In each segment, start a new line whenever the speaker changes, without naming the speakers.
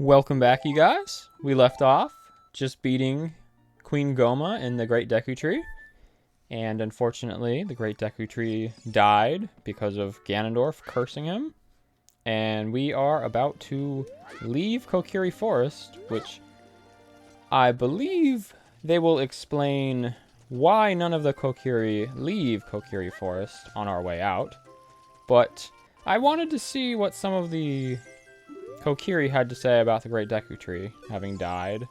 Welcome back, you guys. We left off just beating Queen Gohma in the Great Deku Tree. And unfortunately, the Great Deku Tree died because of Ganondorf cursing him. And we are about to leave Kokiri Forest, which I believe they will explain why none of the Kokiri leave Kokiri Forest on our way out. But I wanted to see what some of the Kokiri had to say about the Great Deku Tree having died.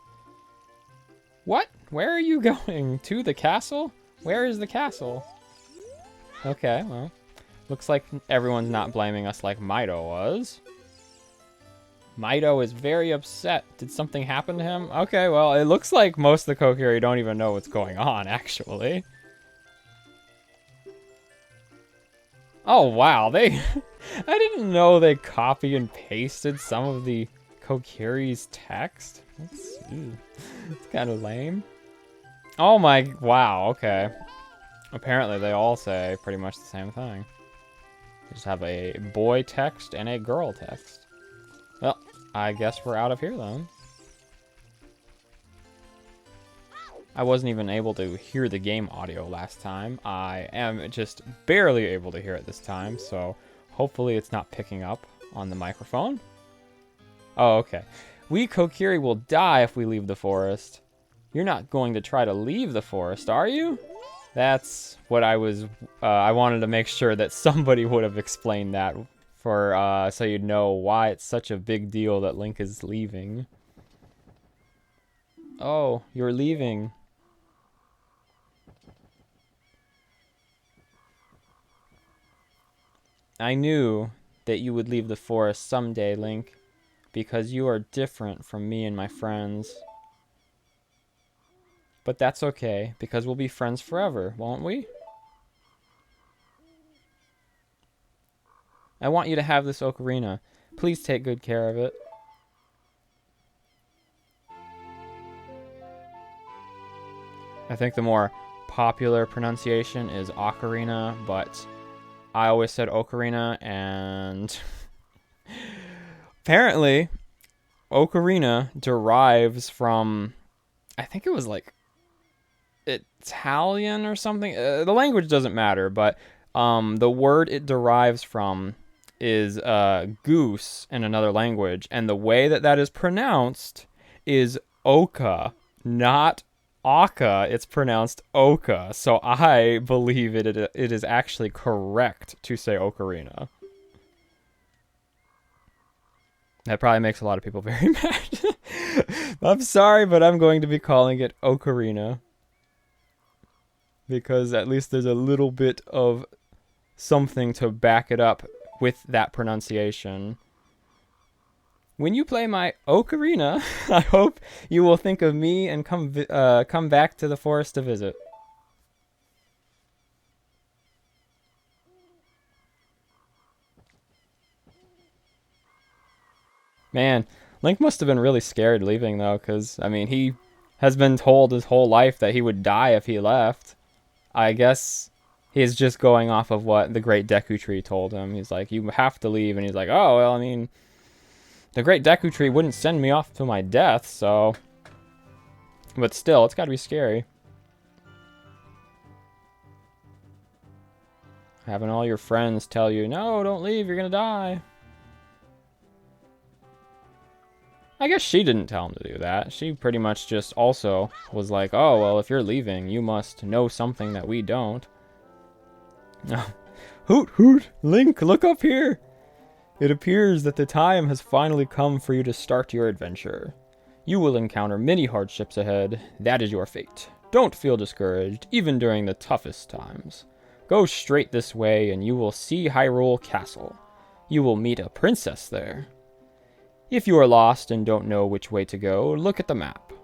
What? Where are you going? To the castle? Where is the castle? Okay, well, looks like everyone's not blaming us like Meadow was. Meadow is very upset. Did something happen to him? Okay, well, it looks like most of the Kokiri don't even know what's going on, actually. Oh, wow, they... I didn't know they copy and pasted some of the Kokiri's text. That's kind of lame. Oh my... Wow, okay. Apparently they all say pretty much the same thing. They just have a boy text and a girl text. Well, I guess we're out of here then. I wasn't even able to hear the game audio last time. I am just barely able to hear it this time, so hopefully it's not picking up on the microphone. Oh, okay. We Kokiri will die if we leave the forest. You're not going to try to leave the forest, are you? That's what I was... I wanted to make sure that somebody would have explained that for so you'd know why it's such a big deal that Link is leaving. Oh, you're leaving. I knew that you would leave the forest someday, Link, because you are different from me and my friends. But that's okay, because we'll be friends forever, won't we? I want you to have this ocarina. Please take good care of it. I think the more popular pronunciation is ocarina, but I always said ocarina, and apparently ocarina derives from, I think it was like Italian or something. The language doesn't matter, but the word it derives from is goose in another language, and the way that that is pronounced is oka, not Aka. It's pronounced Oka, so I believe it is actually correct to say ocarina. That probably makes a lot of people very mad. I'm sorry, but I'm going to be calling it ocarina, because at least there's a little bit of something to back it up with that pronunciation. When you play my ocarina, I hope you will think of me and come back to the forest to visit. Man, Link must have been really scared leaving, though, because, I mean, he has been told his whole life that he would die if he left. I guess he's just going off of what the Great Deku Tree told him. He's like, you have to leave, and he's like, oh, well, I mean, the Great Deku Tree wouldn't send me off to my death, so... But still, it's gotta be scary. Having all your friends tell you, no, don't leave, you're gonna die. I guess she didn't tell him to do that. She pretty much just also was like, oh, well, if you're leaving, you must know something that we don't. Hoot, hoot, Link, look up here! It appears that the time has finally come for you to start your adventure. You will encounter many hardships ahead. That is your fate. Don't feel discouraged, even during the toughest times. Go straight this way and you will see Hyrule Castle. You will meet a princess there. If you are lost and don't know which way to go, look at the map.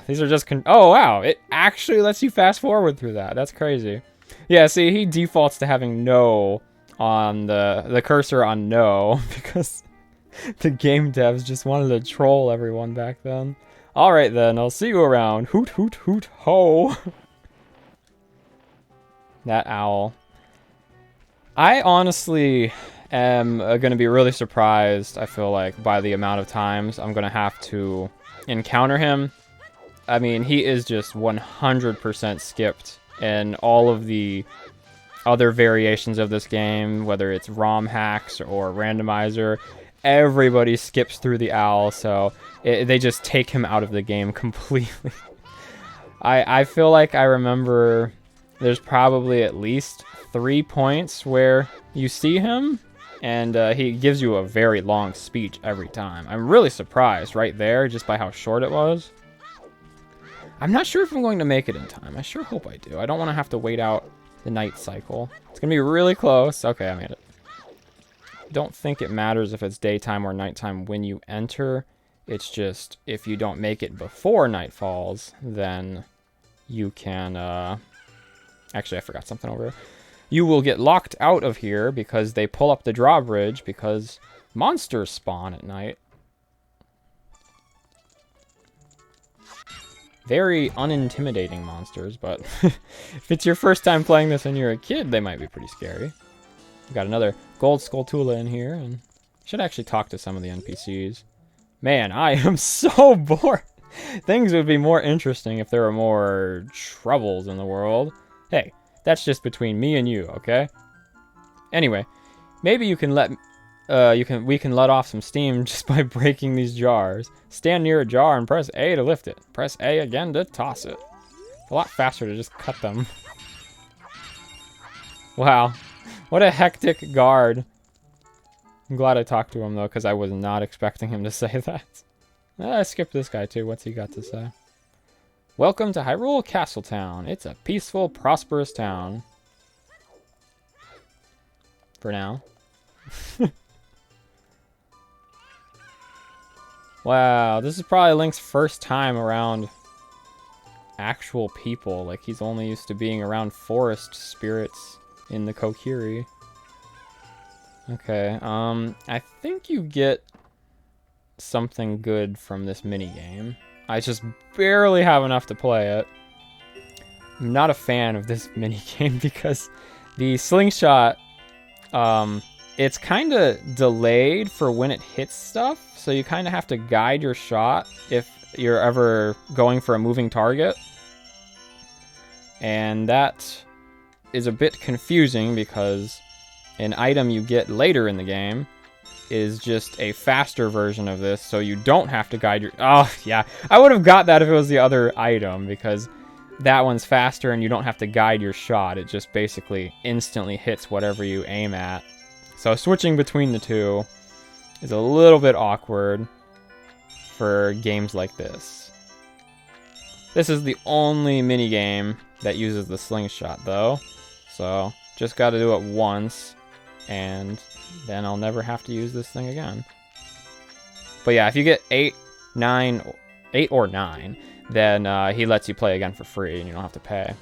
These are just oh, wow. It actually lets you fast forward through that. That's crazy. Yeah, see, he defaults to having no on the cursor on no, because the game devs just wanted to troll everyone back then. Alright then, I'll see you around. Hoot, hoot, hoot, ho. That owl. I honestly am going to be really surprised, I feel like, by the amount of times I'm going to have to encounter him. I mean, he is just 100% skipped in all of the other variations of this game, whether it's ROM hacks or randomizer. Everybody skips through the owl, so they just take him out of the game completely. I feel like I remember there's probably at least 3 points where you see him, and he gives you a very long speech every time. I'm really surprised right there just by how short it was. I'm not sure if I'm going to make it in time. I sure hope I do. I don't want to have to wait out the night cycle. It's going to be really close. Okay, I made it. Don't think it matters if it's daytime or nighttime when you enter. It's just if you don't make it before night falls, then you can... Actually, I forgot something over here. You will get locked out of here because they pull up the drawbridge because monsters spawn at night. Very unintimidating monsters, but if it's your first time playing this and you're a kid, they might be pretty scary. We've got another gold Skulltula in here, and should actually talk to some of the NPCs. Man, I am so bored. Things would be more interesting if there were more troubles in the world. Hey, that's just between me and you, okay? Anyway, maybe you can we can let off some steam just by breaking these jars. Stand near a jar and press A to lift it. Press A again to toss it. It's a lot faster to just cut them. Wow, what a hectic guard. I'm glad I talked to him though, because I was not expecting him to say that. I skipped this guy too. What's he got to say? Welcome to Hyrule Castle Town. It's a peaceful, prosperous town. For now. Wow, this is probably Link's first time around actual people. Like, he's only used to being around forest spirits in the Kokiri. Okay, I think you get something good from this minigame. I just barely have enough to play it. I'm not a fan of this minigame because the slingshot, it's kind of delayed for when it hits stuff, so you kind of have to guide your shot if you're ever going for a moving target. And that is a bit confusing because an item you get later in the game is just a faster version of this, so you don't have to guide your... Oh, yeah. I would have got that if it was the other item, because that one's faster and you don't have to guide your shot. It just basically instantly hits whatever you aim at. So switching between the two is a little bit awkward for games like this. This is the only minigame that uses the slingshot, though. So just got to do it once, and then I'll never have to use this thing again. But yeah, if you get 8 or 9, then he lets you play again for free, and you don't have to pay.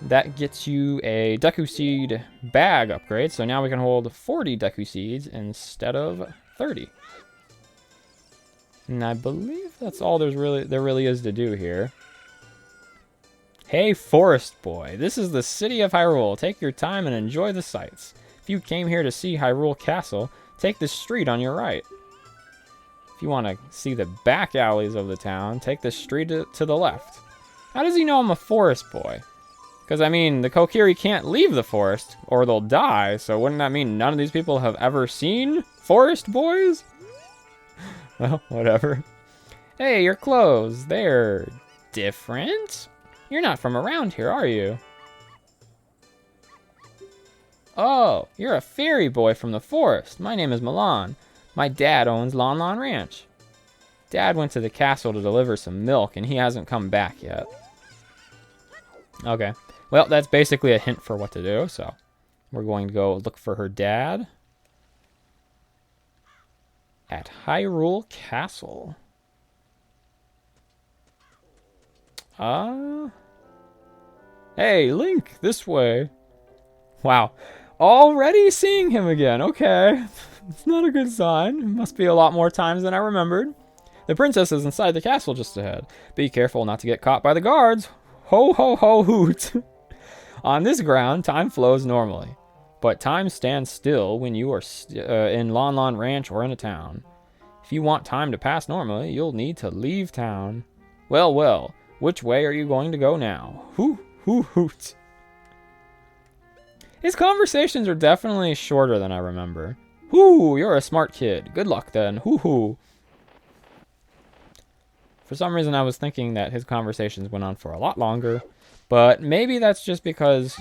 That gets you a Deku Seed bag upgrade, so now we can hold 40 Deku Seeds instead of 30. And I believe that's all there really is to do here. Hey, Forest Boy, this is the city of Hyrule. Take your time and enjoy the sights. If you came here to see Hyrule Castle, take the street on your right. If you want to see the back alleys of the town, take the street to the left. How does he know I'm a Forest Boy? Because, I mean, the Kokiri can't leave the forest, or they'll die, so wouldn't that mean none of these people have ever seen Forest Boys? Well, whatever. Hey, your clothes, they're different? You're not from around here, are you? Oh, you're a fairy boy from the forest. My name is Milan. My dad owns Lon Lon Ranch. Dad went to the castle to deliver some milk, and he hasn't come back yet. Okay. Well, that's basically a hint for what to do, so we're going to go look for her dad at Hyrule Castle. Hey, Link, this way. Wow. Already seeing him again. Okay. It's not a good sign. It must be a lot more times than I remembered. The princess is inside the castle just ahead. Be careful not to get caught by the guards. Ho, ho, ho, hoot. On this ground, time flows normally. but time stands still when you are in Lon Lon Ranch or in a town. If you want time to pass normally, you'll need to leave town. Well, well, which way are you going to go now? Hoot. His conversations are definitely shorter than I remember. Whoo, you're a smart kid. Good luck then. Hoo. For some reason, I was thinking that his conversations went on for a lot longer, but maybe that's just because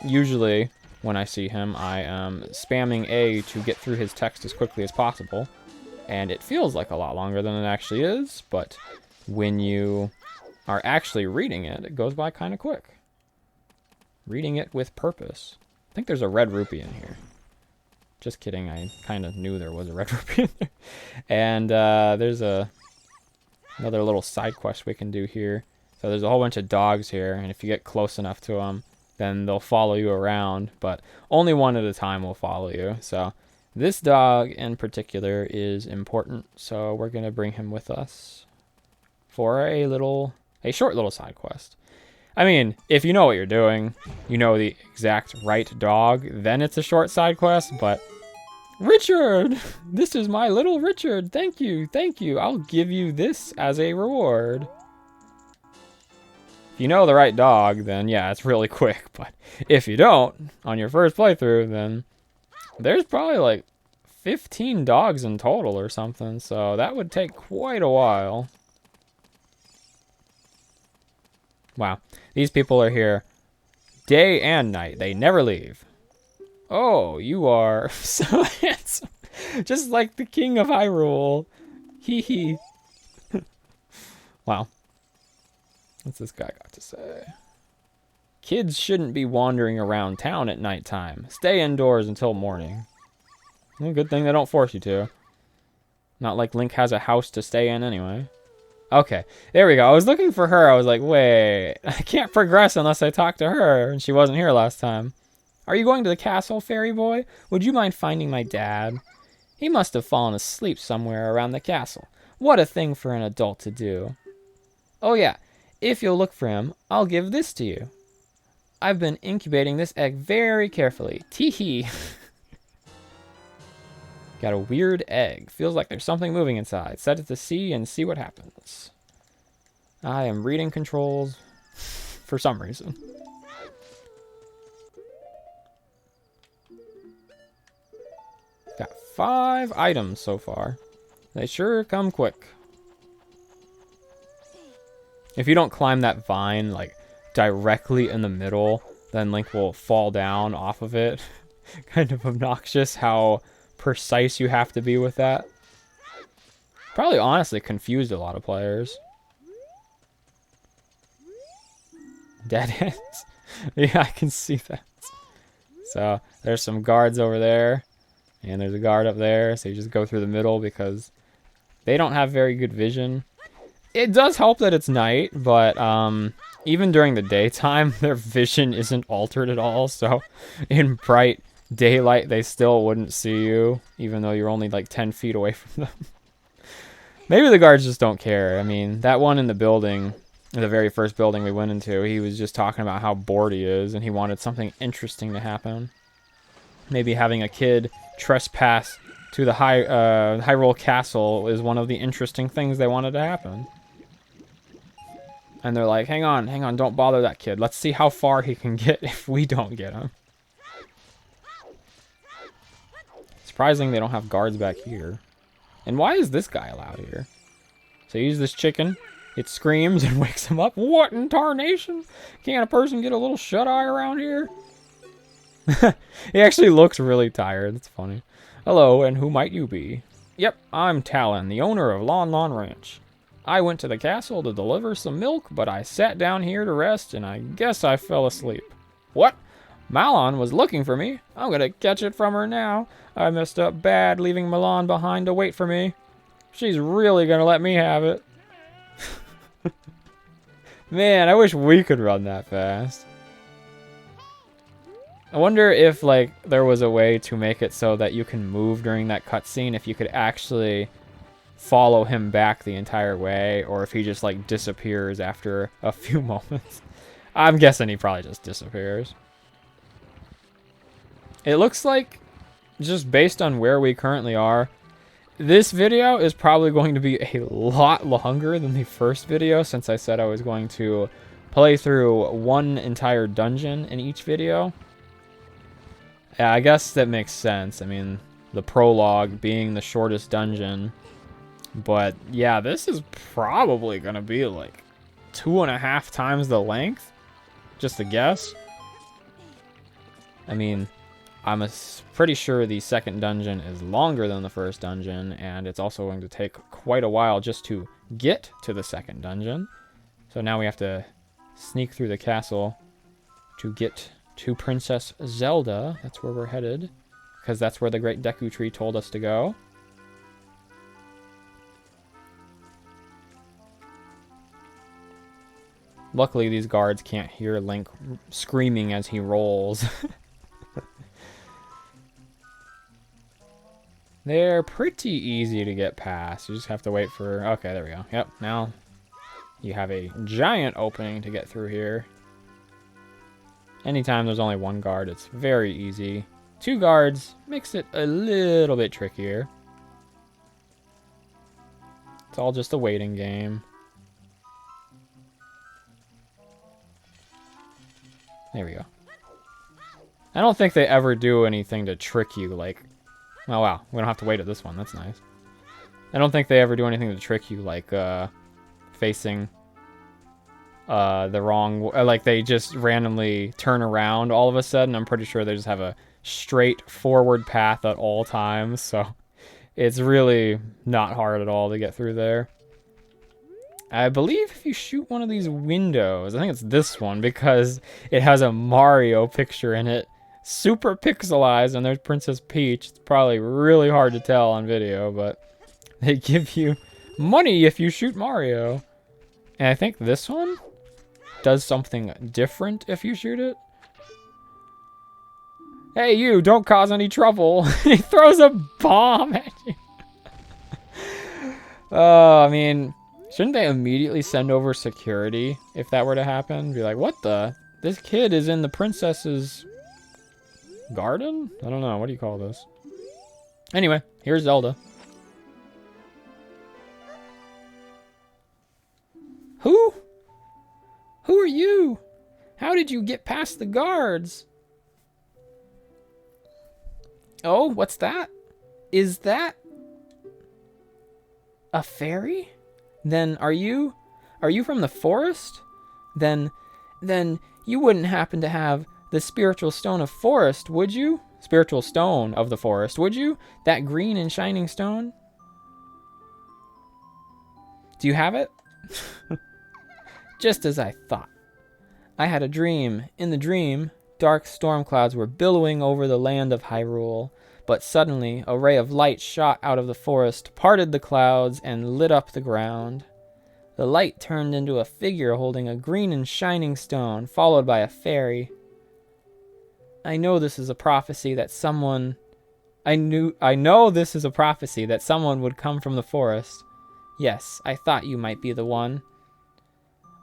usually when I see him, I am spamming A to get through his text as quickly as possible, and it feels like a lot longer than it actually is, but when you are actually reading it, it goes by kind of quick. Reading it with purpose. I think there's a red rupee in here. Just kidding, I kind of knew there was a red rupee in there. And there's another little side quest we can do here. So there's a whole bunch of dogs here, and if you get close enough to them, then they'll follow you around, but only one at a time will follow you. So this dog in particular is important, so we're going to bring him with us for a short little side quest. I mean, if you know what you're doing, you know the exact right dog, then it's a short side quest, but Richard! This is my little Richard. Thank you. I'll give you this as a reward. If you know the right dog, then yeah, it's really quick. But if you don't, on your first playthrough, then there's probably like 15 dogs in total or something. So that would take quite a while. Wow. These people are here day and night. They never leave. Oh, you are so handsome. Just like the king of Hyrule. Hee. Wow. What's this guy got to say? Kids shouldn't be wandering around town at nighttime. Stay indoors until morning. Well, good thing they don't force you to. Not like Link has a house to stay in anyway. Okay, there we go. I was looking for her. I was like, wait, I can't progress unless I talk to her. And she wasn't here last time. Are you going to the castle, fairy boy? Would you mind finding my dad? He must have fallen asleep somewhere around the castle. What a thing for an adult to do. Oh yeah, if you'll look for him, I'll give this to you. I've been incubating this egg very carefully. Tee-hee. Got a weird egg. Feels like there's something moving inside. Set it to C and see what happens. I am reading controls for some reason. Got 5 items so far. They sure come quick. If you don't climb that vine, like, directly in the middle, then Link will fall down off of it. Kind of obnoxious how precise you have to be with that. Probably honestly confused a lot of players. Dead ends. Yeah, I can see that. So, there's some guards over there. And there's a guard up there, so you just go through the middle because they don't have very good vision. It does help that it's night, but even during the daytime, their vision isn't altered at all. So in bright daylight, they still wouldn't see you, even though you're only like 10 feet away from them. Maybe the guards just don't care. I mean, that one in the building, the very first building we went into, he was just talking about how bored he is, and he wanted something interesting to happen. Maybe having a kid trespass to the Hyrule Castle is one of the interesting things they wanted to happen. And they're like, hang on, don't bother that kid. Let's see how far he can get if we don't get him. Surprising they don't have guards back here. And why is this guy allowed here? So you use this chicken, it screams and wakes him up. What in tarnation? Can't a person get a little shut-eye around here? He actually looks really tired. That's funny. Hello, and who might you be? Yep, I'm Talon, the owner of Lon Lon Ranch. I went to the castle to deliver some milk, but I sat down here to rest, and I guess I fell asleep. What? Malon was looking for me. I'm gonna catch it from her now. I messed up bad leaving Malon behind to wait for me. She's really gonna let me have it. Man, I wish we could run that fast. I wonder if, like, there was a way to make it so that you can move during that cutscene, if you could actually follow him back the entire way, or if he just, like, disappears after a few moments. I'm guessing he probably just disappears. It looks like, just based on where we currently are, this video is probably going to be a lot longer than the first video, since I said I was going to play through one entire dungeon in each video. Yeah, I guess that makes sense. I mean, the prologue being the shortest dungeon. But yeah, this is probably going to be like 2.5 times the length. Just a guess. I mean, I'm pretty sure the second dungeon is longer than the first dungeon, and it's also going to take quite a while just to get to the second dungeon. So now we have to sneak through the castle to get to Princess Zelda. That's where we're headed, because that's where the Great Deku Tree told us to go. Luckily, these guards can't hear Link screaming as he rolls. They're pretty easy to get past. You just have to wait for... Okay, there we go. Yep, now you have a giant opening to get through here. Anytime there's only one guard, it's very easy. 2 guards makes it a little bit trickier. It's all just a waiting game. There we go. I don't think they ever do anything to trick you, like... Oh, wow. We don't have to wait at this one. That's nice. I don't think they ever do anything to trick you, like, facing the wrong... Like, they just randomly turn around all of a sudden. I'm pretty sure they just have a straight forward path at all times, so it's really not hard at all to get through there. I believe if you shoot one of these windows, I think it's this one, because it has a Mario picture in it. Super pixelized, and there's Princess Peach. It's probably really hard to tell on video, but they give you money if you shoot Mario. And I think this one does something different if you shoot it. Hey, you, don't cause any trouble. He throws a bomb at you. I mean, shouldn't they immediately send over security if that were to happen? Be like, what the? This kid is in the princess's... garden? I don't know. What do you call this? Anyway, here's Zelda. Who? Who are you? How did you get past the guards? Oh, what's that? Is that a fairy? Then are you from the forest? Then you wouldn't happen to have the spiritual stone of forest, would you? Spiritual stone of the forest, would you? That green and shining stone? Do you have it? Just as I thought. I had a dream. In the dream, dark storm clouds were billowing over the land of Hyrule, but suddenly a ray of light shot out of the forest, parted the clouds, and lit up the ground. The light turned into a figure holding a green and shining stone, followed by a fairy. I know this is a prophecy that someone... I know this is a prophecy that someone would come from the forest. Yes, I thought you might be the one.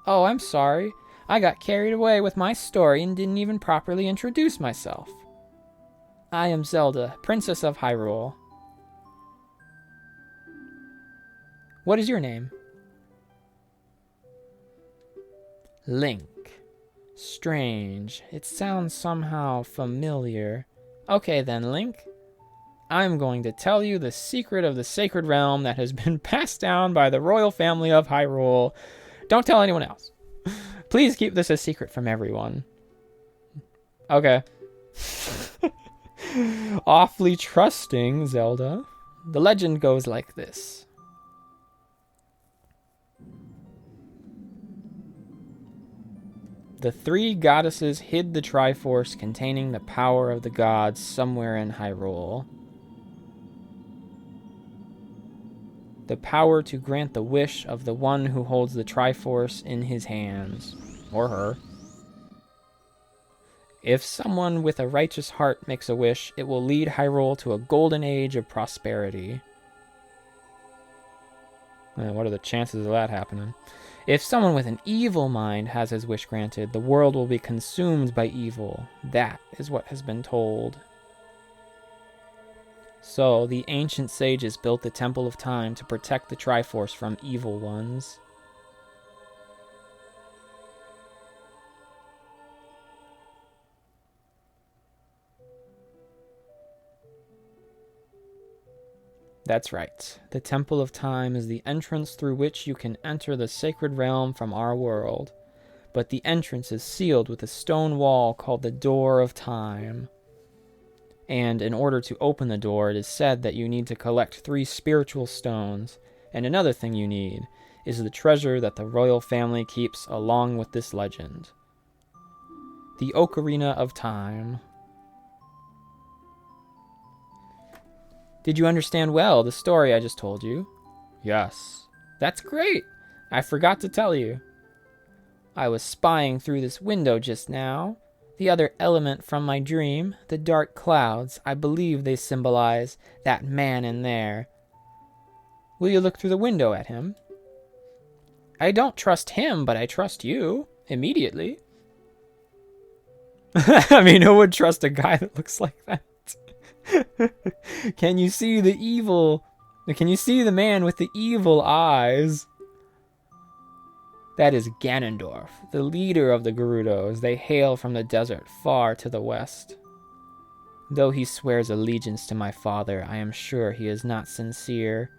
Oh, I'm sorry. I got carried away with my story and didn't even properly introduce myself. I am Zelda, Princess of Hyrule. What is your name? Link. Strange. It sounds somehow familiar. Okay then, Link. I'm going to tell you the secret of the sacred realm that has been passed down by the royal family of Hyrule. Don't tell anyone else. Please keep this a secret from everyone. Okay. Awfully trusting, Zelda. The legend goes like this. The 3 goddesses hid the Triforce containing the power of the gods somewhere in Hyrule. The power to grant the wish of the one who holds the Triforce in his hands. Or her. If someone with a righteous heart makes a wish, it will lead Hyrule to a golden age of prosperity. What are the chances of that happening? If someone with an evil mind has his wish granted, the world will be consumed by evil. That is what has been told. So, the ancient sages built the Temple of Time to protect the Triforce from evil ones. That's right. The Temple of Time is the entrance through which you can enter the sacred realm from our world. But the entrance is sealed with a stone wall called the Door of Time. And in order to open the door, it is said that you need to collect 3 spiritual stones. And another thing you need is the treasure that the royal family keeps along with this legend. The Ocarina of Time. Did you understand well the story I just told you? Yes. That's great. I forgot to tell you. I was spying through this window just now. The other element from my dream, the dark clouds, I believe they symbolize that man in there. Will you look through the window at him? I don't trust him, but I trust you. Immediately. I mean, who would trust a guy that looks like that? Can you see the evil? Can you see the man with the evil eyes? That is Ganondorf, the leader of the Gerudos. They hail from the desert far to the west. Though he swears allegiance to my father, I am sure he is not sincere.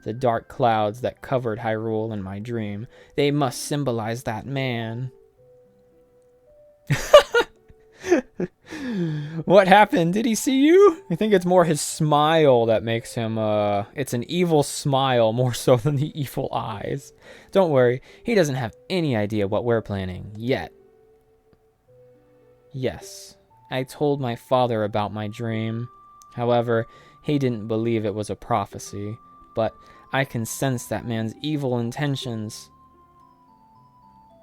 The dark clouds that covered Hyrule in my dream, they must symbolize that man. What happened? Did he see you? I think it's more his smile that makes him, it's an evil smile more so than the evil eyes. Don't worry, he doesn't have any idea what we're planning, yet. Yes, I told my father about my dream. However, he didn't believe it was a prophecy, but I can sense that man's evil intentions.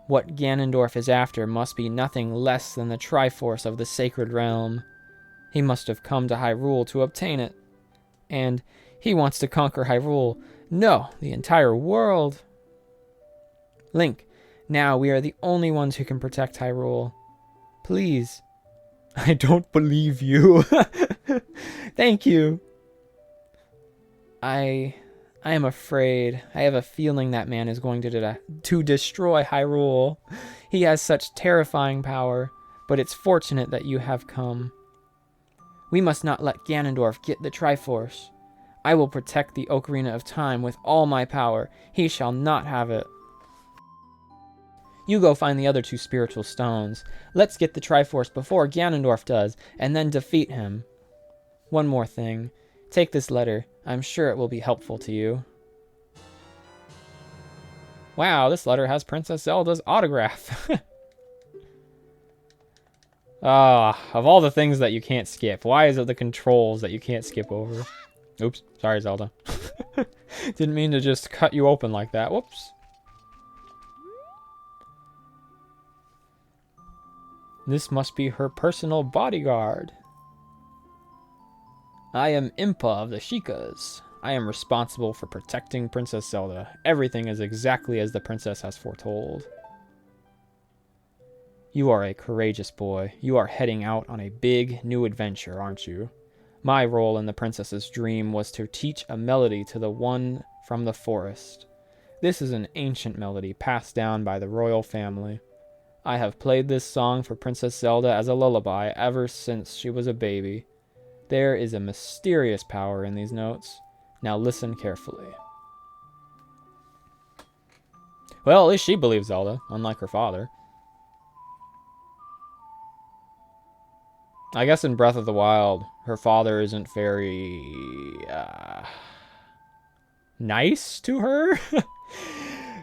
What Ganondorf is after must be nothing less than the Triforce of the Sacred Realm. He must have come to Hyrule to obtain it. And he wants to conquer Hyrule. No, the entire world. Link, now we are the only ones who can protect Hyrule. Please. I don't believe you. Thank you. I am afraid. I have a feeling that man is going to destroy Hyrule. He has such terrifying power, but it's fortunate that you have come. We must not let Ganondorf get the Triforce. I will protect the Ocarina of Time with all my power. He shall not have it. You go find the other 2 spiritual stones. Let's get the Triforce before Ganondorf does, and then defeat him. One more thing. Take this letter. I'm sure it will be helpful to you. Wow, this letter has Princess Zelda's autograph. Of all the things that you can't skip, why is it the controls that you can't skip over? Oops, sorry, Zelda. Didn't mean to just cut you open like that. Whoops. This must be her personal bodyguard. I am Impa of the Sheikahs. I am responsible for protecting Princess Zelda. Everything is exactly as the princess has foretold. You are a courageous boy. You are heading out on a big new adventure, aren't you? My role in the princess's dream was to teach a melody to the one from the forest. This is an ancient melody passed down by the royal family. I have played this song for Princess Zelda as a lullaby ever since she was a baby. There is a mysterious power in these notes. Now listen carefully. Well, at least she believes Zelda, unlike her father. I guess in Breath of the Wild, her father isn't very nice to her.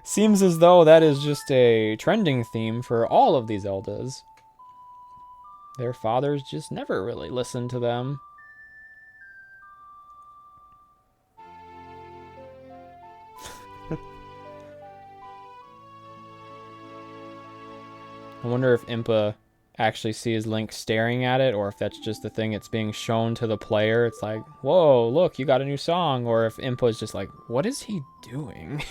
Seems as though that is just a trending theme for all of these Zeldas. Their fathers just never really listen to them. I wonder if Impa actually sees Link staring at it, or if that's just the thing it's being shown to the player. It's like, whoa, look, you got a new song. Or if Impa is just like, what is he doing?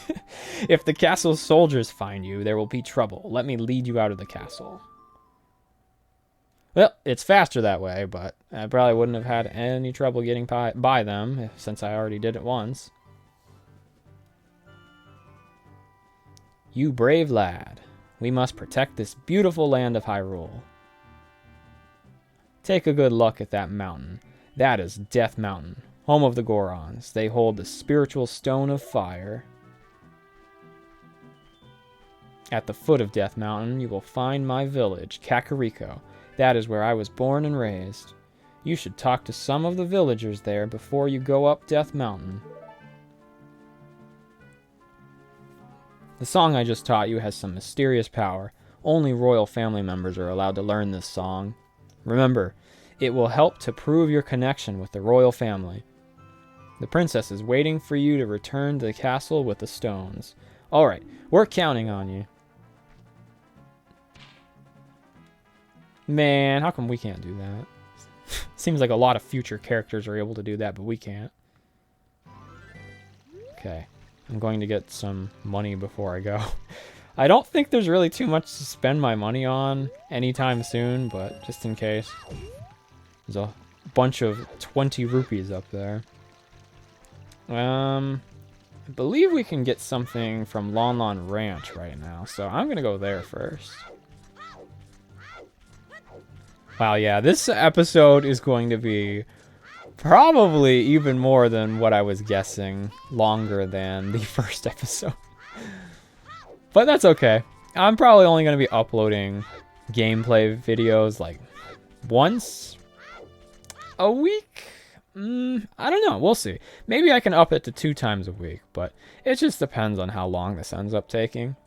If the castle's soldiers find you, there will be trouble. Let me lead you out of the castle. Well, it's faster that way, but I probably wouldn't have had any trouble getting by them since I already did it once. You brave lad. We must protect this beautiful land of Hyrule. Take a good look at that mountain. That is Death Mountain, home of the Gorons. They hold the spiritual stone of fire. At the foot of Death Mountain, you will find my village, Kakariko. That is where I was born and raised. You should talk to some of the villagers there before you go up Death Mountain. The song I just taught you has some mysterious power. Only royal family members are allowed to learn this song. Remember, it will help to prove your connection with the royal family. The princess is waiting for you to return to the castle with the stones. Alright, we're counting on you. Man, how come we can't do that? Seems like a lot of future characters are able to do that, but we can't. Okay, I'm going to get some money before I go. I don't think there's really too much to spend my money on anytime soon, but just in case. There's a bunch of 20 rupees up there. I believe we can get something from Lon Lon Ranch right now, so I'm going to go there first. Wow, yeah, this episode is going to be probably even more than what I was guessing, longer than the first episode. But that's okay. I'm probably only going to be uploading gameplay videos like once a week? I don't know. We'll see. Maybe I can up it to 2 times a week, but it just depends on how long this ends up taking.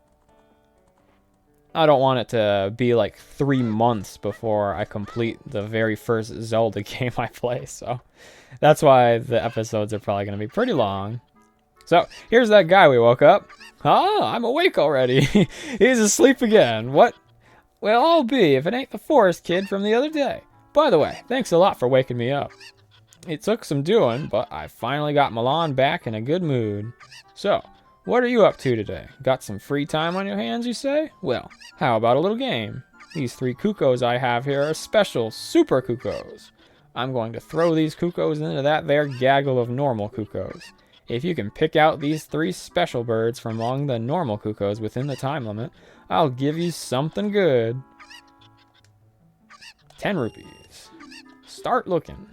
I don't want it to be like 3 months before I complete the very first Zelda game I play, so that's why the episodes are probably going to be pretty long. So, here's that guy we woke up. Ah, I'm awake already. He's asleep again. What? Well, I'll be if it ain't the forest kid from the other day. By the way, thanks a lot for waking me up. It took some doing, but I finally got Milan back in a good mood. So, what are you up to today? Got some free time on your hands, you say? Well, how about a little game? These 3 Kukos I have here are special super Kukos. I'm going to throw these Kukos into that there gaggle of normal Kukos. If you can pick out these 3 special birds from among the normal Kukos within the time limit, I'll give you something good. 10 rupees. Start looking.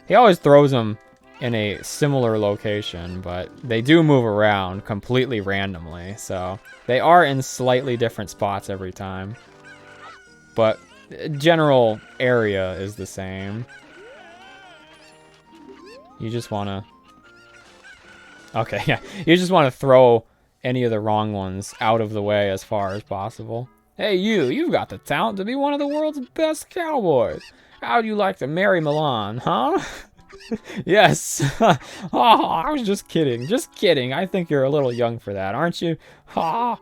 He always throws them in a similar location, but they do move around completely randomly, so they are in slightly different spots every time. But general area is the same. You just want to... Okay, yeah. You just want to throw any of the wrong ones out of the way as far as possible. Hey, you've got the talent to be one of the world's best cowboys. How'd you like to marry Milan, huh? Yes. Oh, I was just kidding. Just kidding. I think you're a little young for that, aren't you? Ha.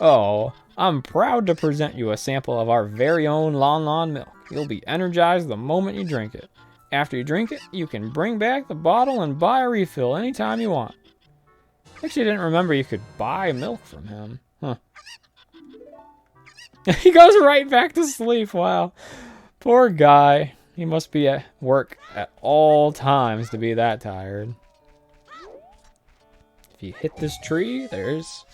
Oh, I'm proud to present you a sample of our very own Lon Lon milk. You'll be energized the moment you drink it. After you drink it, you can bring back the bottle and buy a refill anytime you want. Actually, I didn't remember you could buy milk from him. Huh. He goes right back to sleep. Wow. Poor guy. He must be at work at all times to be that tired. If you hit this tree, there's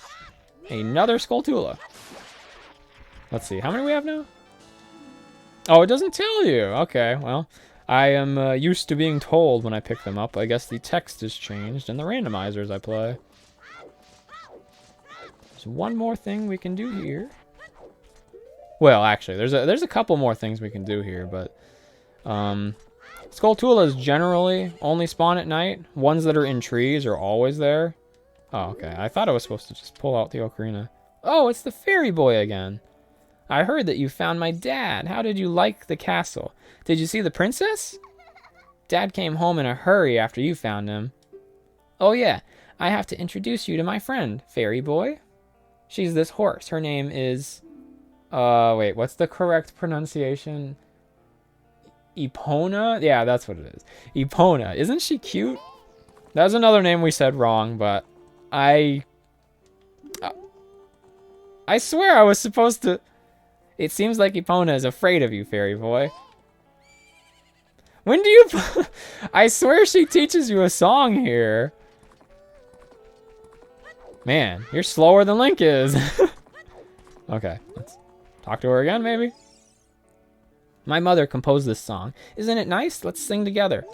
another Skulltula. Let's see. How many we have now? Oh, it doesn't tell you. Okay, well, I am used to being told when I pick them up. I guess the text has changed in the randomizers I play. There's one more thing we can do here. Well, actually, there's a couple more things we can do here, but Skulltulas generally only spawn at night. Ones that are in trees are always there. Oh, okay. I thought I was supposed to just pull out the ocarina. Oh, it's the fairy boy again. I heard that you found my dad. How did you like the castle? Did you see the princess? Dad came home in a hurry after you found him. Oh yeah, I have to introduce you to my friend, fairy boy. She's this horse. Her name is... wait, what's the correct pronunciation? Epona? Yeah, that's what it is. Epona. Isn't she cute? That's another name we said wrong, but I swear I was supposed to... It seems like Epona is afraid of you, fairy boy. When do you... I swear she teaches you a song here. Man, you're slower than Link is. Okay, let's talk to her again, maybe. My mother composed this song. Isn't it nice? Let's sing together.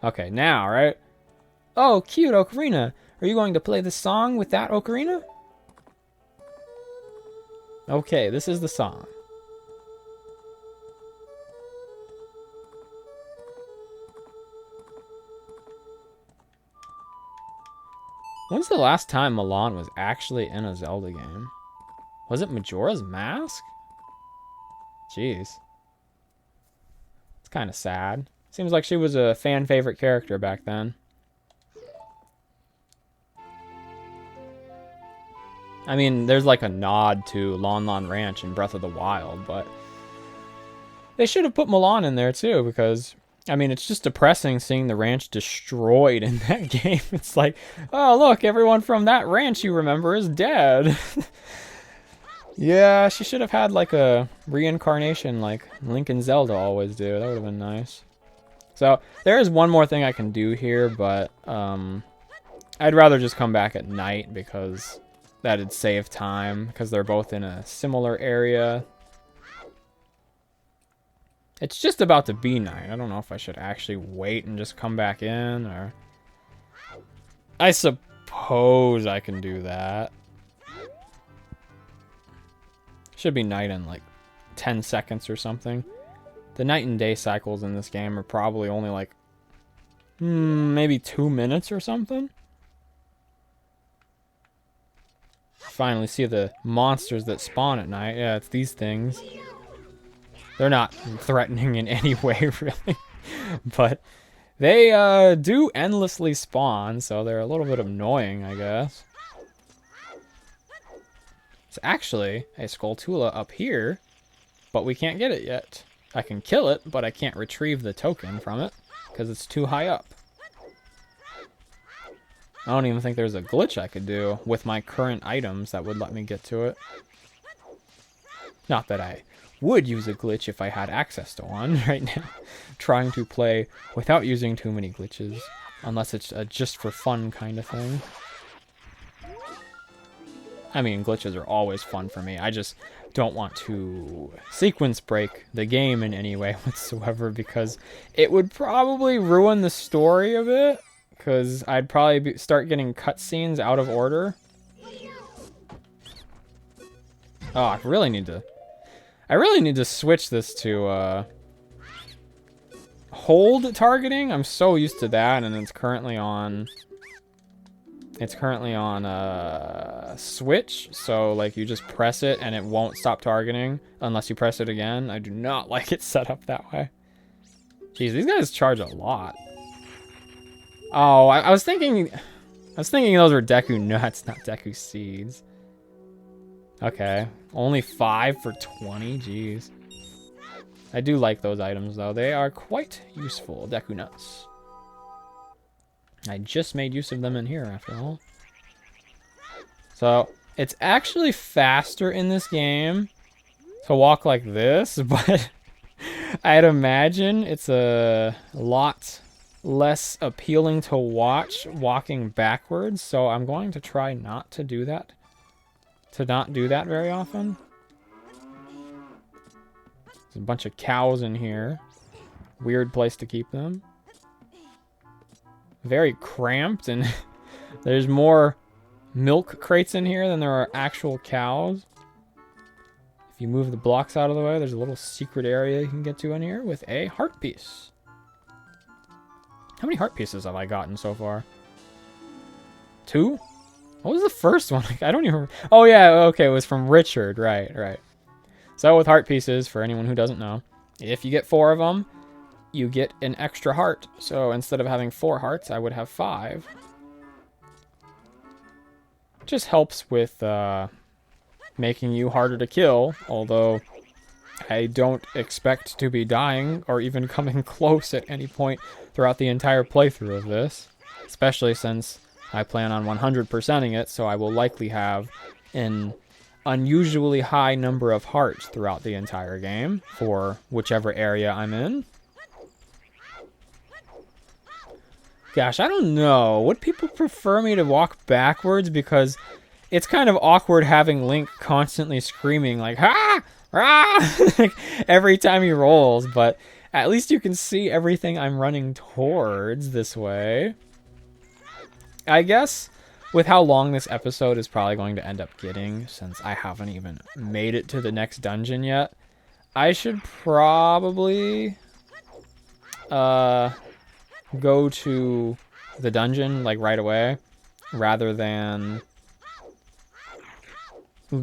Okay, now, right? Oh, cute Ocarina. Are you going to play the song with that Ocarina? Okay, this is the song. When's the last time Milan was actually in a Zelda game? Was it Majora's Mask? Jeez. It's kind of sad. Seems like she was a fan favorite character back then. I mean, there's like a nod to Lon Lon Ranch in Breath of the Wild, but they should have put Milan in there too, because I mean, it's just depressing seeing the ranch destroyed in that game. It's like, oh, look, everyone from that ranch you remember is dead. Yeah, she should have had like a reincarnation like Link and Zelda always do. That would have been nice. So there is one more thing I can do here, but I'd rather just come back at night because that'd save time, because they're both in a similar area. It's just about to be night. I don't know if I should actually wait and just come back in, or... I suppose I can do that. Should be night in like 10 seconds or something. The night and day cycles in this game are probably only like... maybe 2 minutes or something? Finally see the monsters that spawn at night. Yeah, it's these things. They're not threatening in any way, really. But they do endlessly spawn, so they're a little bit annoying, I guess. It's actually a Skulltula up here, but we can't get it yet. I can kill it, but I can't retrieve the token from it, because it's too high up. I don't even think there's a glitch I could do with my current items that would let me get to it. Not that I would use a glitch if I had access to one right now. Trying to play without using too many glitches, unless it's a just for fun kind of thing. I mean, glitches are always fun for me. I just don't want to sequence break the game in any way whatsoever, because it would probably ruin the story a bit, because I'd probably start getting cutscenes out of order. Oh, I really need to switch this to hold targeting. I'm so used to that, and it's currently on Switch, so like you just press it and it won't stop targeting unless you press it again. I do not like it set up that way. Jeez, these guys charge a lot. Oh, I was thinking those were Deku nuts, not Deku seeds. Okay, only 5 for 20, jeez. I do like those items though. They are quite useful, Deku nuts. I just made use of them in here after all. So, it's actually faster in this game to walk like this, but I'd imagine it's a lot less appealing to watch walking backwards, so I'm going to try not to do that. To not do that very often. There's a bunch of cows in here. Weird place to keep them. Very cramped, and there's more milk crates in here than there are actual cows. If you move the blocks out of the way, there's a little secret area you can get to in here with a heart piece. How many heart pieces have I gotten so far? 2? What was the first one? I don't even... Oh, yeah, okay, it was from Richard. Right, right. So with heart pieces, for anyone who doesn't know, if you get 4 of them, you get an extra heart. So instead of having 4 hearts, I would have 5. Just helps with making you harder to kill, although I don't expect to be dying or even coming close at any point throughout the entire playthrough of this, especially since I plan on 100%ing it, so I will likely have an unusually high number of hearts throughout the entire game for whichever area I'm in. Gosh, I don't know. Would people prefer me to walk backwards? Because it's kind of awkward having Link constantly screaming like, "Ha! Ah!" like, every time he rolls, but at least you can see everything I'm running towards this way. I guess with how long this episode is probably going to end up getting, since I haven't even made it to the next dungeon yet, I should probably go to the dungeon like right away rather than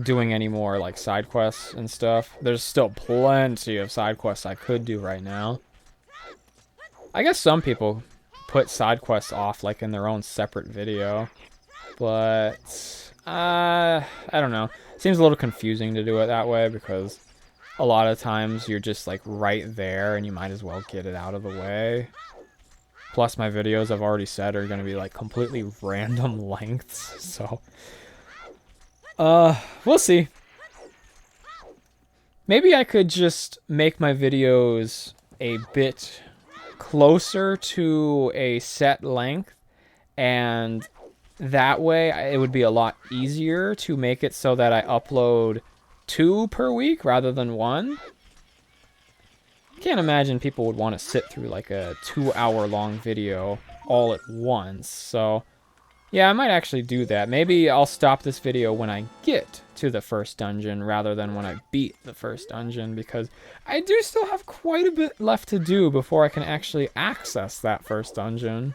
doing any more like side quests and stuff. There's still plenty of side quests I could do right now. I guess some people put side quests off like in their own separate video, but I don't know. Seems a little confusing to do it that way because a lot of times you're just like right there and you might as well get it out of the way. Plus my videos I've already said are going to be like completely random lengths, so we'll see. Maybe I could just make my videos a bit closer to a set length, and that way it would be a lot easier to make it so that I upload 2 per week rather than 1. I can't imagine people would want to sit through like a 2-hour-long video all at once, so yeah, I might actually do that. Maybe I'll stop this video when I get to the first dungeon rather than when I beat the first dungeon, because I do still have quite a bit left to do before I can actually access that first dungeon.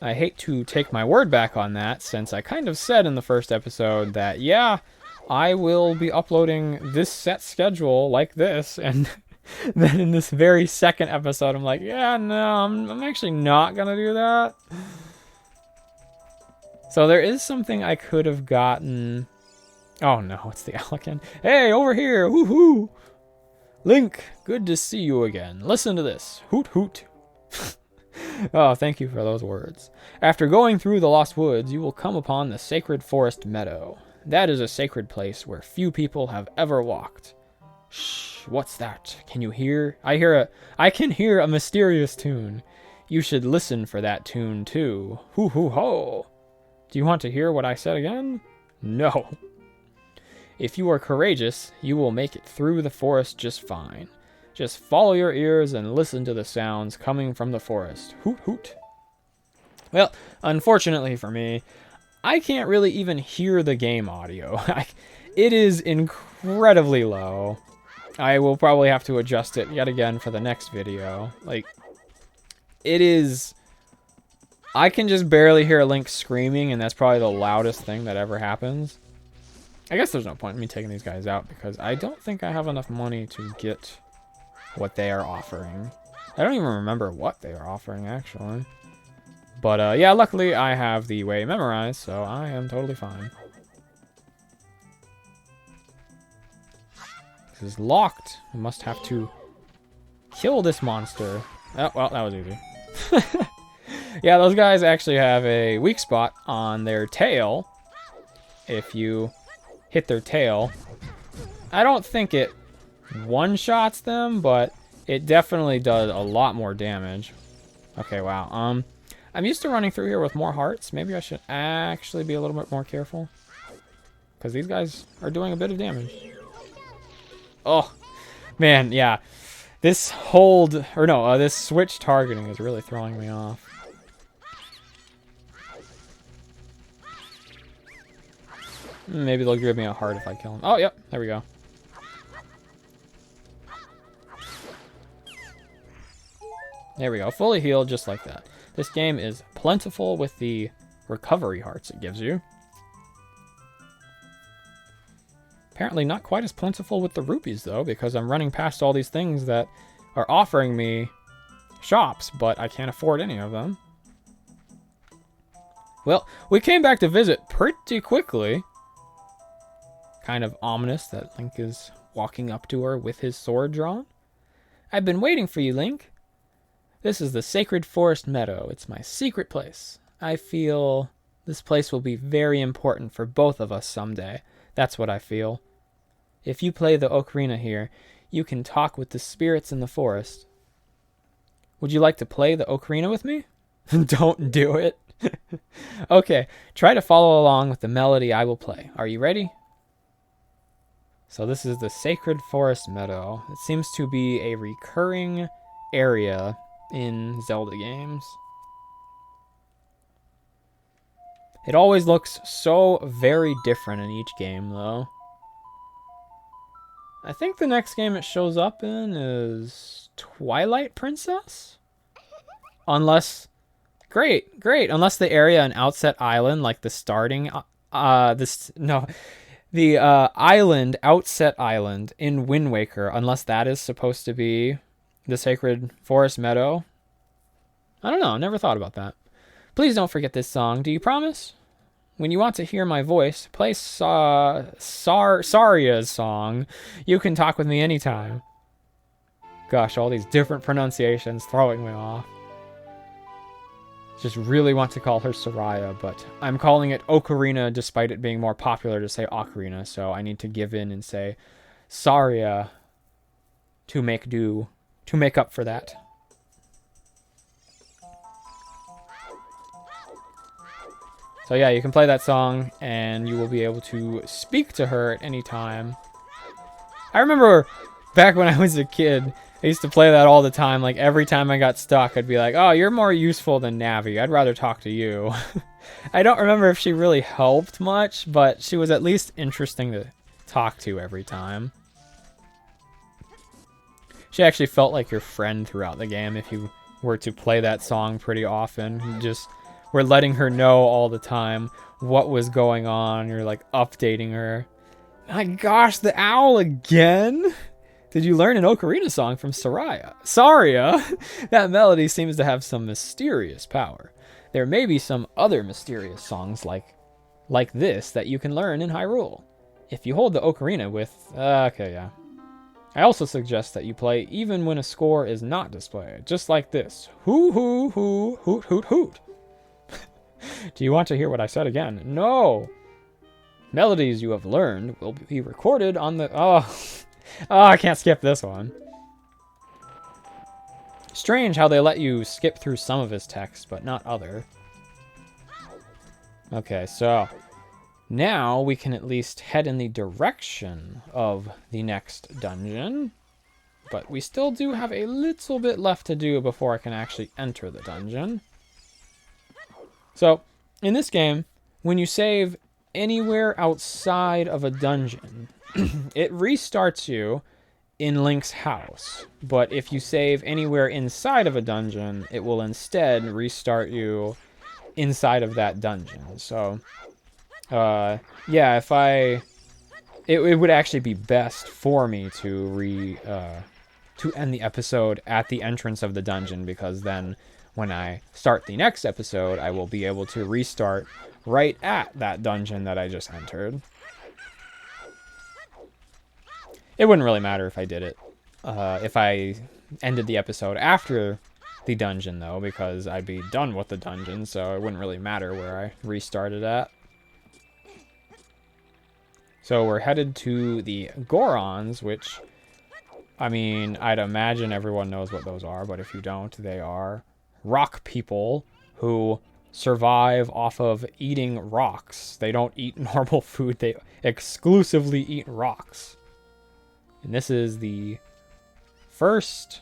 I hate to take my word back on that, since I kind of said in the first episode that, yeah, I will be uploading this set schedule like this, and then in this very second episode, I'm like, yeah, no, I'm actually not gonna do that. So there is something I could have gotten. Oh no, it's the Alcan. Hey, over here, woohoo! Link, good to see you again. Listen to this. Hoot hoot. Oh, thank you for those words. After going through the Lost Woods, you will come upon the Sacred Forest Meadow. That is a sacred place where few people have ever walked. Shh, what's that? Can you hear? I can hear a mysterious tune. You should listen for that tune too. Hoo hoo ho. Do you want to hear what I said again? No. If you are courageous, you will make it through the forest just fine. Just follow your ears and listen to the sounds coming from the forest. Hoot hoot. Well, unfortunately for me, I can't really even hear the game audio. It is incredibly low. I will probably have to adjust it yet again for the next video. Like, it is... I can just barely hear Link screaming, and that's probably the loudest thing that ever happens. I guess there's no point in me taking these guys out, because I don't think I have enough money to get what they are offering. I don't even remember what they are offering, actually. But, yeah, luckily I have the way memorized, so I am totally fine. This is locked. We must have to kill this monster. Oh, well, that was easy. Yeah, those guys actually have a weak spot on their tail. If you hit their tail. I don't think it one-shots them, but it definitely does a lot more damage. Okay, wow. I'm used to running through here with more hearts. Maybe I should actually be a little bit more careful, because these guys are doing a bit of damage. Oh, man, yeah. This this switch targeting is really throwing me off. Maybe they'll give me a heart if I kill him. Oh, yep, there we go. There we go, fully healed just like that. This game is plentiful with the recovery hearts it gives you. Apparently not quite as plentiful with the rupees, though, because I'm running past all these things that are offering me shops, but I can't afford any of them. Well, we came back to visit pretty quickly. Kind of ominous that Link is walking up to her with his sword drawn. I've been waiting for you, Link. This is the Sacred Forest Meadow. It's my secret place. I feel this place will be very important for both of us someday. That's what I feel. If you play the ocarina here, you can talk with the spirits in the forest. Would you like to play the ocarina with me? Don't do it. Okay, try to follow along with the melody I will play. Are you ready? So this is the Sacred Forest Meadow. It seems to be a recurring area in Zelda games. It always looks so very different in each game, though. I think the next game it shows up in is Twilight Princess? Unless... Great. Unless the area in Outset Island, like the starting... The island, Outset Island, in Wind Waker, unless that is supposed to be the Sacred Forest Meadow. I don't know, never thought about that. Please don't forget this song, do you promise? When you want to hear my voice, play Saria's song. You can talk with me anytime. Gosh, all these different pronunciations throwing me off. Just really want to call her Saria, but I'm calling it Ocarina despite it being more popular to say Ocarina, so I need to give in and say Saria to make up for that. So yeah, you can play that song and you will be able to speak to her at any time. I remember back when I was a kid, I used to play that all the time. Like, every time I got stuck, I'd be like, oh, you're more useful than Navi. I'd rather talk to you. I don't remember if she really helped much, but she was at least interesting to talk to every time. She actually felt like your friend throughout the game if you were to play that song pretty often. You just were letting her know all the time what was going on. You're, like, updating her. My gosh, the owl again? Did you learn an ocarina song from Saria? That melody seems to have some mysterious power. There may be some other mysterious songs like this that you can learn in Hyrule. If you hold the ocarina with... okay, yeah. I also suggest that you play even when a score is not displayed. Just like this. Hoo hoo hoo, hoot hoot hoot. Do you want to hear what I said again? No! Melodies you have learned will be recorded on the... Oh, I can't skip this one. Strange how they let you skip through some of his text, but not other. Okay, so now we can at least head in the direction of the next dungeon. But we still do have a little bit left to do before I can actually enter the dungeon. So, in this game, when you save anywhere outside of a dungeon, it restarts you in Link's house. But if you save anywhere inside of a dungeon, it will instead restart you inside of that dungeon. So, yeah, it would actually be best for me to end the episode at the entrance of the dungeon, because then when I start the next episode, I will be able to restart right at that dungeon that I just entered. It wouldn't really matter if I did it. If I ended the episode after the dungeon, though, because I'd be done with the dungeon, so it wouldn't really matter where I restarted at. So we're headed to the Gorons, which, I mean, I'd imagine everyone knows what those are, but if you don't, they are rock people who survive off of eating rocks. They don't eat normal food, they exclusively eat rocks. And this is the first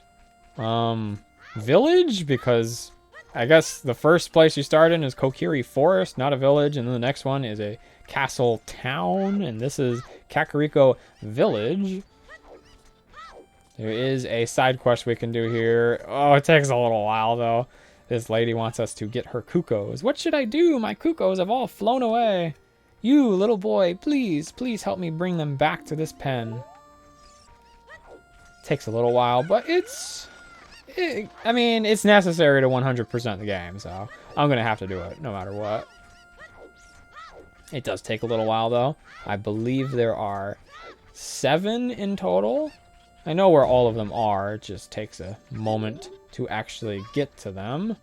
village, because I guess the first place you start in is Kokiri Forest, not a village, and then the next one is a castle town, and this is Kakariko Village. There is a side quest we can do here. Oh, it takes a little while, though. This lady wants us to get her cuckoos. What should I do? My cuckoos have all flown away. You, little boy, please help me bring them back to this pen. Takes a little while, but I mean, it's necessary to 100% the game, so I'm going to have to do it no matter what. It does take a little while, though. I believe there are 7 in total. I know where all of them are. It just takes a moment to actually get to them.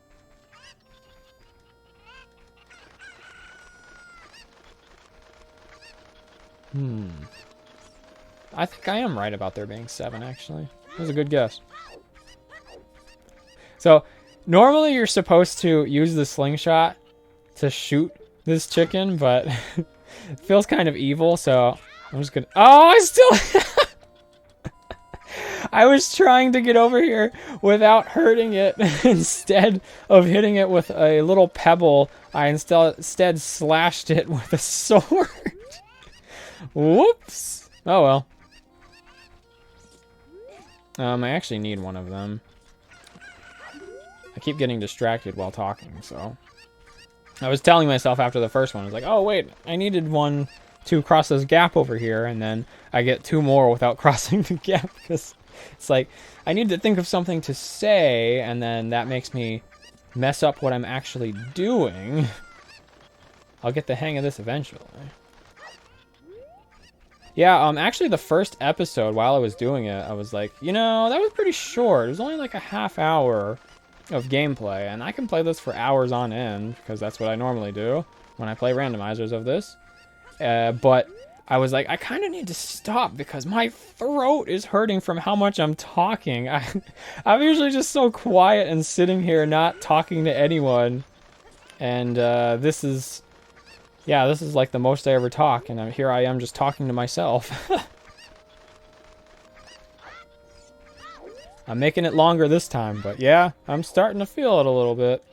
I think I am right about there being 7, actually. That was a good guess. So, normally you're supposed to use the slingshot to shoot this chicken, but it feels kind of evil, so I'm just gonna... Oh, I still... I was trying to get over here without hurting it. Instead of hitting it with a little pebble, I instead slashed it with a sword. Whoops. Oh well. I actually need one of them. I keep getting distracted while talking, so... I was telling myself after the first one, I was like, oh wait, I needed one to cross this gap over here, and then I get 2 more without crossing the gap, because it's like, I need to think of something to say, and then that makes me mess up what I'm actually doing. I'll get the hang of this eventually. Yeah, actually the first episode, while I was doing it, I was like, you know, that was pretty short. It was only like a half hour of gameplay, and I can play this for hours on end, because that's what I normally do when I play randomizers of this. But I was like, I kind of need to stop, because my throat is hurting from how much I'm talking. I'm usually just so quiet and sitting here not talking to anyone, and this is... Yeah, this is like the most I ever talk, and here I am just talking to myself. I'm making it longer this time, but yeah, I'm starting to feel it a little bit.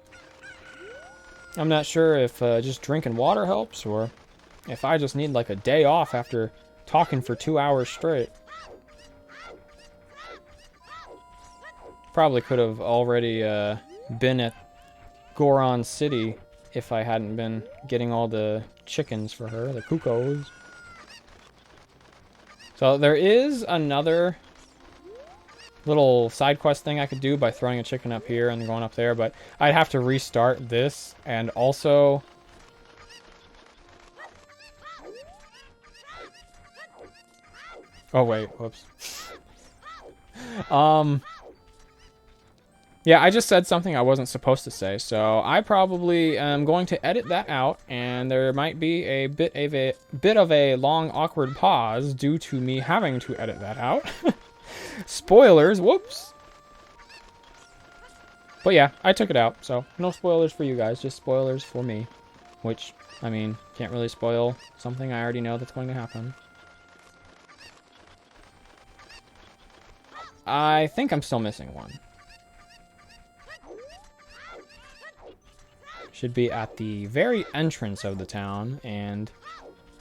I'm not sure if just drinking water helps, or if I just need like a day off after talking for 2 hours straight. Probably could have already been at Goron City if I hadn't been getting all the chickens for her, the cuckoos. So there is another little side quest thing I could do by throwing a chicken up here and going up there, but I'd have to restart this, and also... Oh wait, whoops. Yeah, I just said something I wasn't supposed to say, so I probably am going to edit that out, and there might be a bit of a long, awkward pause due to me having to edit that out. Spoilers, whoops. But yeah, I took it out, so no spoilers for you guys, just spoilers for me. Which, I mean, can't really spoil something I already know that's going to happen. I think I'm still missing one. Should be at the very entrance of the town, and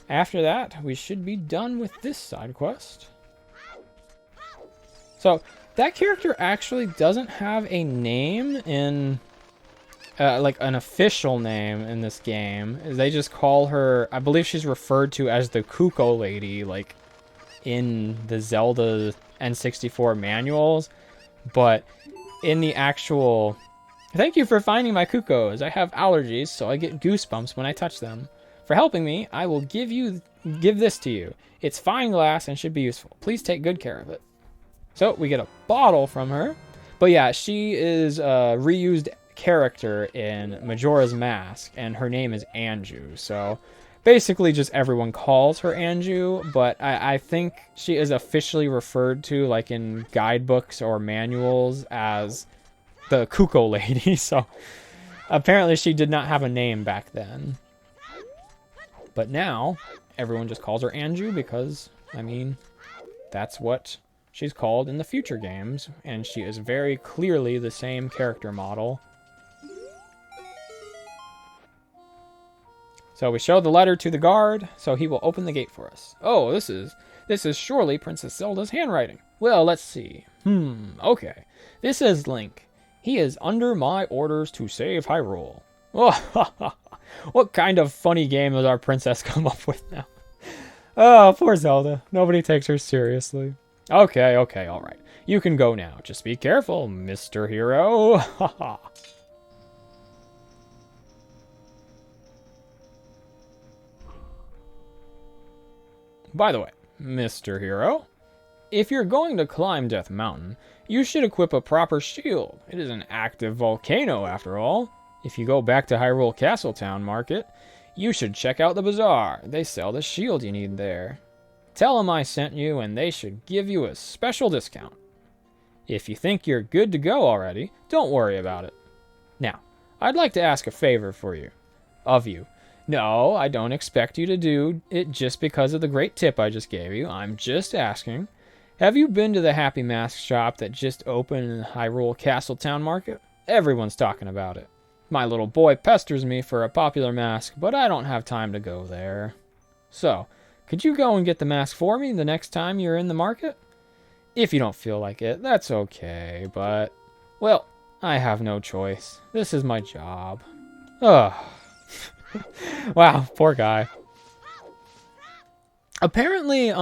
after that, we should be done with this side quest. So, that character actually doesn't have a name in, like an official name in this game. They just call her, I believe she's referred to as the Cuckoo Lady, like, in the Zelda N64 manuals, but in the actual... Thank you for finding my cuckoos. I have allergies, so I get goosebumps when I touch them. For helping me, I will give this to you. It's fine glass and should be useful. Please take good care of it. So we get a bottle from her. But yeah, she is a reused character in Majora's Mask, and her name is Anju. So basically just everyone calls her Anju, but I think she is officially referred to, like in guidebooks or manuals, as the Cuckoo Lady. So apparently she did not have a name back then. But now everyone just calls her Anju because, I mean, that's what she's called in the future games, and she is very clearly the same character model. So we show the letter to the guard, so he will open the gate for us. Oh, this is surely Princess Zelda's handwriting. Well, let's see. Okay. This is Link. He is under my orders to save Hyrule. Oh, what kind of funny game does our princess come up with now? Oh, poor Zelda. Nobody takes her seriously. Okay, all right. You can go now. Just be careful, Mr. Hero. By the way, Mr. Hero, If you're going to climb Death Mountain, you should equip a proper shield. It is an active volcano, after all. If you go back to Hyrule Castle Town Market, you should check out the bazaar. They sell the shield you need there. Tell them I sent you, and they should give you a special discount. If you think you're good to go already, don't worry about it. Now, I'd like to ask a favor of you. No, I don't expect you to do it just because of the great tip I just gave you. I'm just asking. Have you been to the Happy Mask shop that just opened in Hyrule Castle Town Market? Everyone's talking about it. My little boy pesters me for a popular mask, but I don't have time to go there. So, could you go and get the mask for me the next time you're in the market? If you don't feel like it, that's okay, but, well, I have no choice. This is my job. Ugh. Wow, poor guy. Apparently,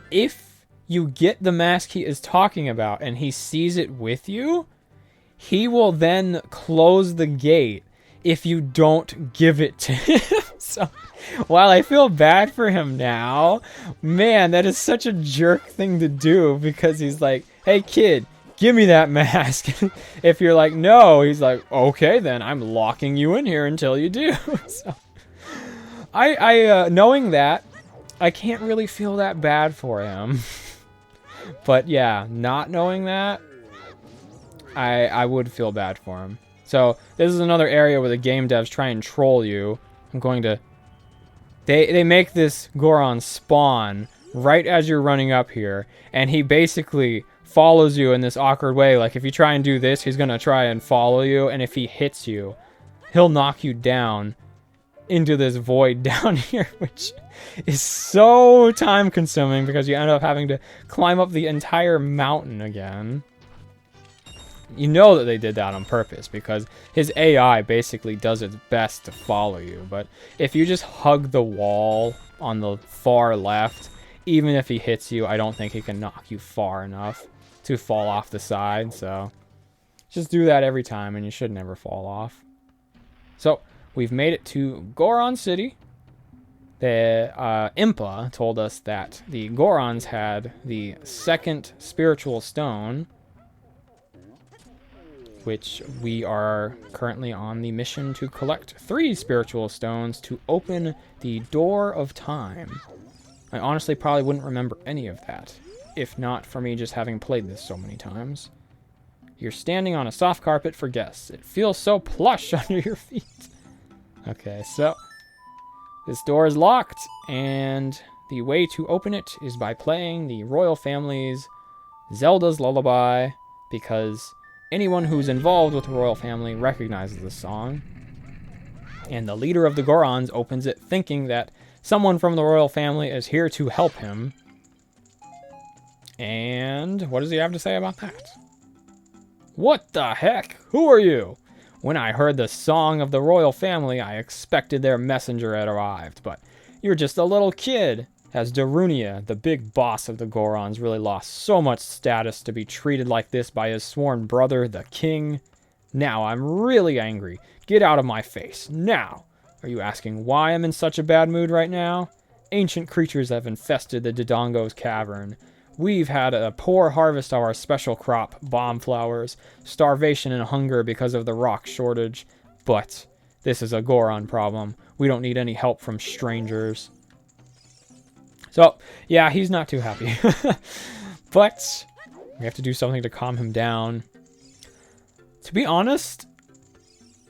if you get the mask he is talking about and he sees it with you, he will then close the gate if you don't give it to him. So, while I feel bad for him now, man, that is such a jerk thing to do, because he's like, hey kid, give me that mask. If you're like, no, he's like, okay, then I'm locking you in here until you do. So, I knowing that, I can't really feel that bad for him. But yeah, not knowing that, I would feel bad for him. So this is another area where the game devs try and troll you. I'm going to... They make this Goron spawn right as you're running up here, and he basically follows you in this awkward way. Like, if you try and do this, he's going to try and follow you, and if he hits you, he'll knock you down into this void down here, which is so time-consuming because you end up having to climb up the entire mountain again. You know that they did that on purpose because his AI basically does its best to follow you. But if you just hug the wall on the far left, even if he hits you, I don't think he can knock you far enough to fall off the side. So just do that every time and you should never fall off. So we've made it to Goron City. The Impa told us that the Gorons had the second spiritual stone, which we are currently on the mission to collect 3 spiritual stones to open the Door of Time. I honestly probably wouldn't remember any of that, if not for me just having played this so many times. You're standing on a soft carpet for guests. It feels so plush under your feet. Okay, so this door is locked, and the way to open it is by playing the royal family's Zelda's Lullaby, because anyone who's involved with the royal family recognizes this song. And the leader of the Gorons opens it thinking that someone from the royal family is here to help him. And what does he have to say about that? What the heck? Who are you? When I heard the song of the royal family, I expected their messenger had arrived, but you're just a little kid. Has Darunia, the big boss of the Gorons, really lost so much status to be treated like this by his sworn brother, the king? Now I'm really angry. Get out of my face, now! Are you asking why I'm in such a bad mood right now? Ancient creatures have infested the Dodongo's cavern. We've had a poor harvest of our special crop, bomb flowers, starvation and hunger because of the rock shortage. But this is a Goron problem. We don't need any help from strangers. So, yeah, he's not too happy. But we have to do something to calm him down. To be honest,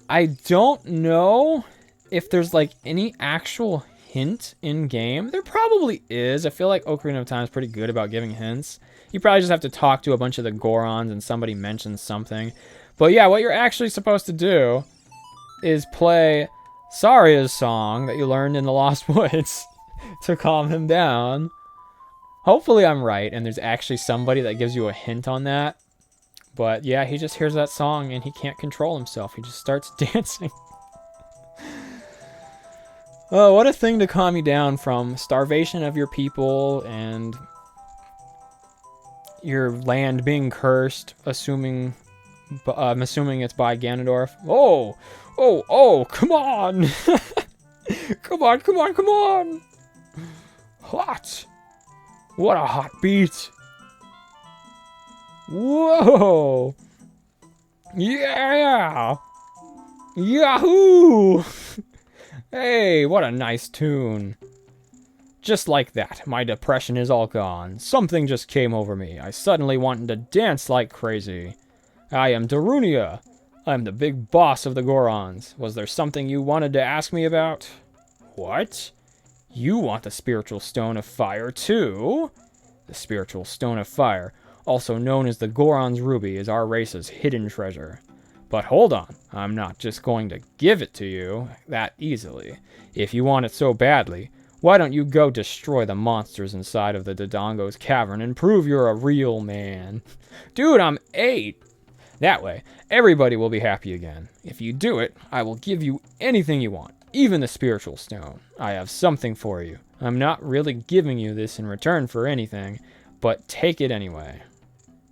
I don't know if there's like any actual hint in game. There probably is. I feel like Ocarina of Time is pretty good about giving hints. You probably just have to talk to a bunch of the Gorons and somebody mentions something. But yeah, what you're actually supposed to do is play Saria's song that you learned in the Lost Woods to calm him down. Hopefully I'm right and there's actually somebody that gives you a hint on that. But yeah, he just hears that song and he can't control himself. He just starts dancing. Oh, what a thing to calm you down from starvation of your people and your land being cursed, assuming it's by Ganondorf. Oh, come on! come on! Hot! What a hot beat! Whoa! Yeah! Yahoo! Hey, what a nice tune. Just like that, my depression is all gone. Something just came over me. I suddenly wanted to dance like crazy. I am Darunia. I'm the big boss of the Gorons. Was there something you wanted to ask me about? What? You want the Spiritual Stone of Fire, too? The Spiritual Stone of Fire, also known as the Goron's Ruby, is our race's hidden treasure. But hold on, I'm not just going to give it to you that easily. If you want it so badly, why don't you go destroy the monsters inside of the Dodongo's cavern and prove you're a real man? Dude, I'm 8! That way, everybody will be happy again. If you do it, I will give you anything you want. Even the spiritual stone. I have something for you. I'm not really giving you this in return for anything, but take it anyway.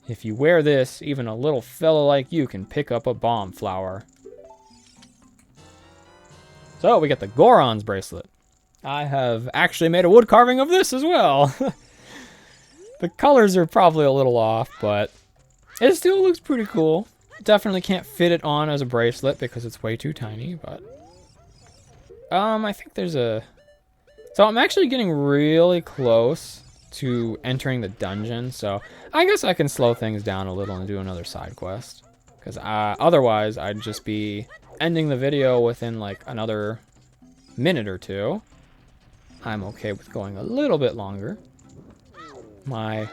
If you wear this, even a little fella like you can pick up a bomb flower. So, we get the Goron's bracelet. I have actually made a wood carving of this as well. The colors are probably a little off, but it still looks pretty cool. Definitely can't fit it on as a bracelet because it's way too tiny, but I think there's a... So I'm actually getting really close to entering the dungeon, so I guess I can slow things down a little and do another side quest. Because otherwise, I'd just be ending the video within like another minute or two. I'm okay with going a little bit longer. My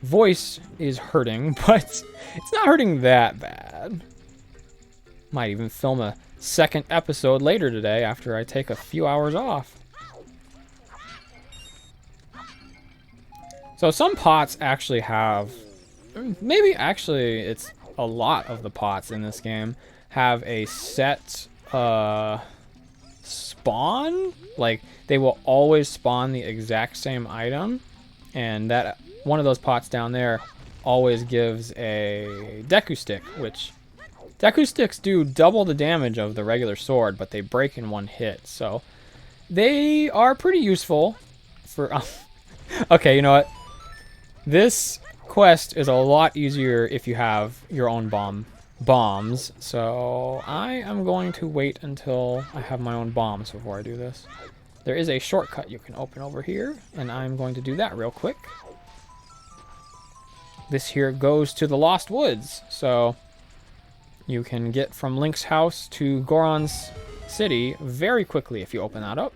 voice is hurting, but it's not hurting that bad. Might even film a second episode later today after I take a few hours off. So some pots actually have, maybe actually it's a lot of the pots in this game have a set spawn. Like they will always spawn the exact same item, and that one of those pots down there always gives a Deku Stick, which Deku Sticks do double the damage of the regular sword, but they break in one hit, so they are pretty useful for... Okay, you know what? This quest is a lot easier if you have your own bombs, so I am going to wait until I have my own bombs before I do this. There is a shortcut you can open over here, and I'm going to do that real quick. This here goes to the Lost Woods, so you can get from Link's house to Goron's City very quickly if you open that up.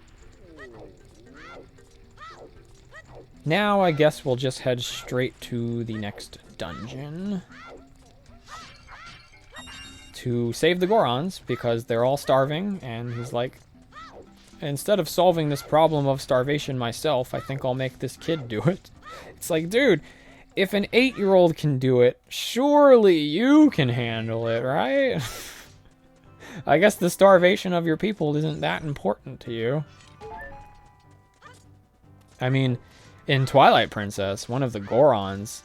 Now I guess we'll just head straight to the next dungeon to save the Gorons, because they're all starving, and he's like, instead of solving this problem of starvation myself, I think I'll make this kid do it. It's like, dude, if an 8-year-old can do it, surely you can handle it, right? I guess the starvation of your people isn't that important to you. I mean, in Twilight Princess, one of the Gorons,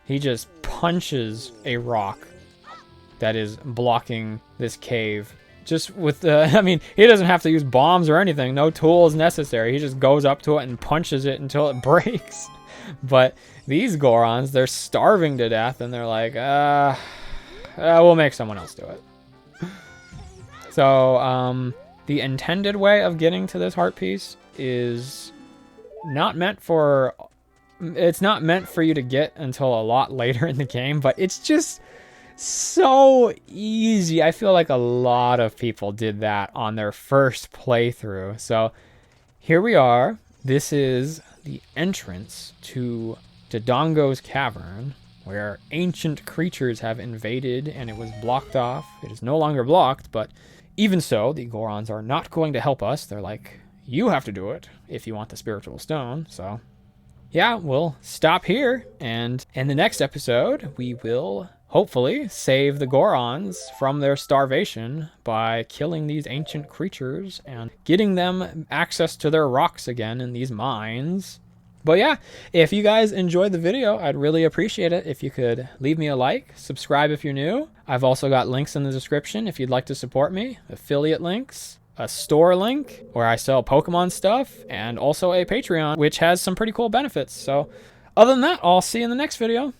he just punches a rock that is blocking this cave. Just with the, I mean, he doesn't have to use bombs or anything. No tools necessary. He just goes up to it and punches it until it breaks. But these Gorons, they're starving to death, and they're like, we'll make someone else do it. So, the intended way of getting to this heart piece is not meant for... It's not meant for you to get until a lot later in the game, but it's just so easy. I feel like a lot of people did that on their first playthrough. So, here we are. This is the entrance to Dodongo's Cavern, where ancient creatures have invaded and it was blocked off. It is no longer blocked, but even so, the Gorons are not going to help us. They're like, you have to do it if you want the spiritual stone. So, yeah, we'll stop here, and in the next episode, we will hopefully save the Gorons from their starvation by killing these ancient creatures and getting them access to their rocks again in these mines. But yeah, if you guys enjoyed the video, I'd really appreciate it if you could leave me a like, subscribe if you're new. I've also got links in the description if you'd like to support me, affiliate links, a store link where I sell Pokemon stuff, and also a Patreon, which has some pretty cool benefits. So Other than that, I'll see you in the next video.